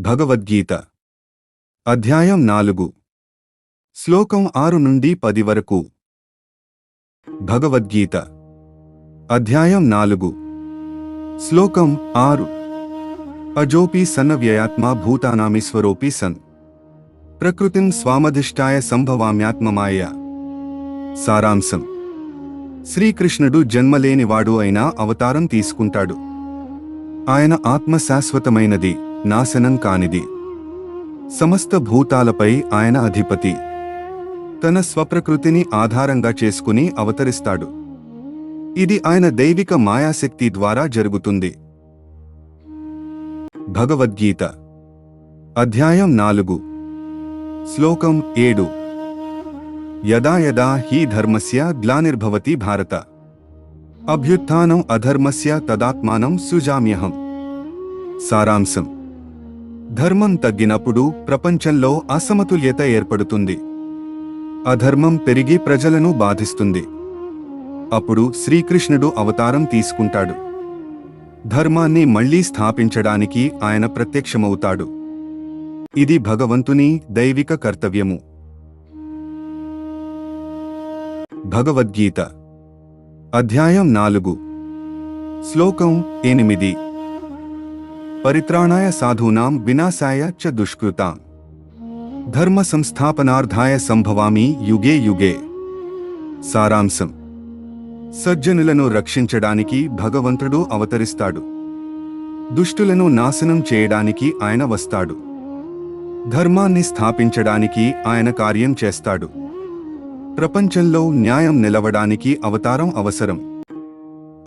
భగవద్గీత అధ్యాయం 4 శ్లోకం 6 నుండి 10 వరకు. భగవద్గీత అధ్యాయం 4 శ్లోకం 6 అజోపి సన్నవ్యయాత్మా భూతానామీశ్వరోపి సన్ ప్రకృతిం స్వామధిష్టాయ సంభవామ్యాత్మమాయ. సారాంశం: శ్రీకృష్ణుడు జన్మలేనివాడు అయినా అవతారం తీసుకుంటాడు. ఆయన ఆత్మ శాశ్వతమైనది, నాశనం కానిది. సమస్త భూతాలపై ఆయన అధిపతి. తన స్వప్రకృతిని ఆధారంగా చేసుకుని అవతరిస్తాడు. ఇది ఆయన దైవిక మాయాశక్తి ద్వారా జరుగుతుంది. భగవద్గీత అధ్యాయం 4 శ్లోకం 7 యదా యదా హి ధర్మస్య గ్లానిర్భవతి భారత అభ్యుత్థానం అధర్మస్య తదాత్మానం సృజామ్యహం. సారాంశం: ధర్మం తగ్గినప్పుడు ప్రపంచంలో అసమతుల్యత ఏర్పడుతుంది. అధర్మం పెరిగి ప్రజలను బాధిస్తుంది. అప్పుడు శ్రీకృష్ణుడు అవతారం తీసుకుంటాడు. ధర్మాన్ని మళ్లీ స్థాపించడానికి ఆయన ప్రత్యక్షమవుతాడు. ఇది భగవంతుని దైవిక కర్తవ్యము. భగవద్గీత అధ్యాయం 4 శ్లోకం 8 పరిత్రాణాయ సాధూనాం వినాశాయ చ దుష్కృతాం ధర్మ సంస్థాపనార్థాయ సంభవామి యుగే యుగే. సారాంశం: సజ్జనులను రక్షించడానికి భగవంతుడు అవతరిస్తాడు. దుష్టులను నాశనం చేయడానికి ఆయన వస్తాడు. ధర్మాన్ని స్థాపించడానికి ఆయన కార్యం చేస్తాడు. ప్రపంచంలో న్యాయం నిలవడానికి అవతారం అవసరం.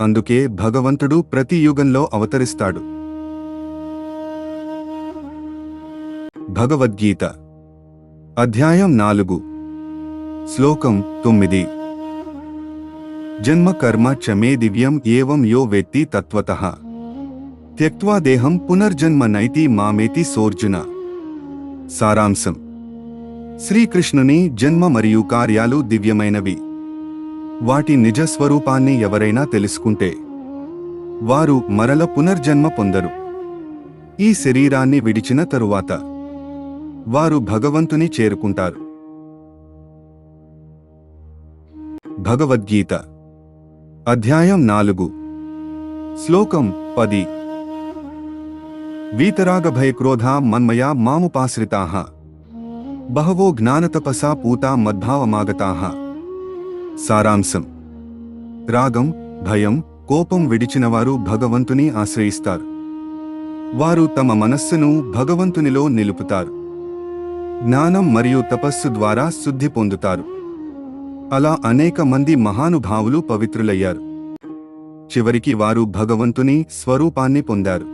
అందుకే భగవంతుడు ప్రతి యుగంలో అవతరిస్తాడు. భగవద్గీత అధ్యాయం 4 శ్లోకం 9 జన్మ కర్మ చ మే దివ్యం ఏవం యో వేత్తి తత్వతః త్యక్త్వా దేహం పునర్జన్మ నైతి మామేతి సోర్జున. సారాంశం: శ్రీకృష్ణుని జన్మ మరియు కార్యాలు దివ్యమైనవి. వాటి నిజ స్వరూపాన్ని ఎవరైనా తెలుసుకుంటే వారు మరల పునర్జన్మ పొందరు. ఈ శరీరాన్ని విడిచిన తరువాత వారు భగవంతుని చేరుకుంటారు. భగవద్గీత అధ్యాయం 4 శ్లోకం 10 వీతరాగభయక్రోధా మన్మయా మాముపాశ్రితాః బహవో జ్ఞానతపసా పూతా మద్భావమాగతాః. సారాంశం: రాగం, భయం, కోపం విడిచినవారు భగవంతుని ఆశ్రయిస్తారు. వారు తమ మనస్సును భగవంతునిలో నిలుపుతారు. జ్ఞానం మరియు తపస్సు ద్వారా శుద్ధి పొందుతారు. అలా అనేక మంది మహానుభావులు పవిత్రులయ్యారు. చివరికి వారు భగవంతుని స్వరూపాన్ని పొందారు.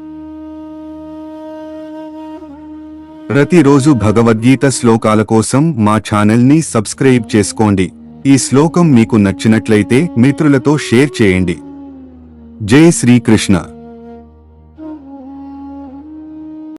ప్రతిరోజు భగవద్గీత శ్లోకాల కోసం మా ఛానల్ని సబ్స్క్రైబ్ చేసుకోండి. ఈ శ్లోకం మీకు నచ్చినట్లయితే మిత్రులతో షేర్ చేయండి. జై శ్రీకృష్ణ.